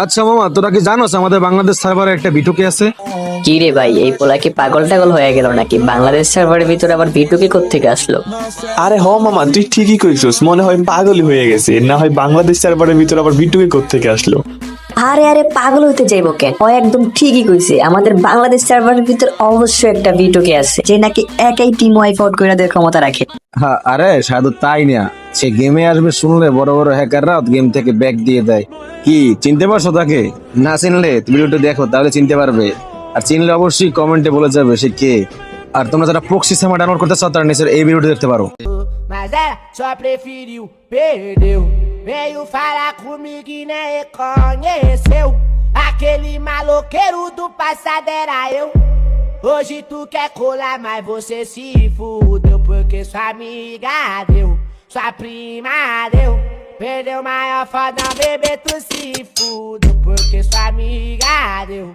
আচ্ছা মামা, তোরা কি জানোস আমাদের বাংলাদেশ সার্ভারে একটা বিটুকে আছে? কি রে ভাই, এই পোলা কি পাগল টাগল হয়ে গেল নাকি? বাংলাদেশ সার্ভারের ভিতরে আবার বিটুকে কোত্থেকে আসলো? আরে হ মামা, তুই ঠিকই কইছিস, মনে হয় পাগলই হয়ে গেছে, না হয় বাংলাদেশ সার্ভারের ভিতর আবার বিটুকে কোত্থেকে আসলো। আরে আরে, পাগল হইতে যাইবো কেন? ও একদম ঠিকই কইছে, আমাদের বাংলাদেশ সার্ভারের ভিতর অবশ্যই একটা বিটুকে আছে যে নাকি একাই টিম ওয়াইপ আউট করে দেওয়ার ক্ষমতা রাখে। হ্যাঁ, আরে সাধু তাই না, সে গেমে আসবে শুনলে বড় বড় হ্যাকাররা গেম থেকে ব্যাক দিয়ে দেয়। কি চিনতে পারছো তাকে? না চিনলে ভিডিওটা দেখো, তাহলে চিনতে পারবে। আর চিনলে অবশ্যই কমেন্টে বলে যাবে সে কে। আর তোমরা যারা প্রক্সি সামা ডাউনলোড করতে চাও তারা নিচের এই ভিডিওটি দেখতে পারো। Mas ela só preferiu, perdeu. Veio falar comigo e nem reconheceu. Aquele maloqueiro do passado era eu. Hoje tu quer colar, mas você se fudeu. Porque sua amiga deu, sua prima deu. Perdeu maior foda, bebê, tu se fudeu. Porque sua amiga deu.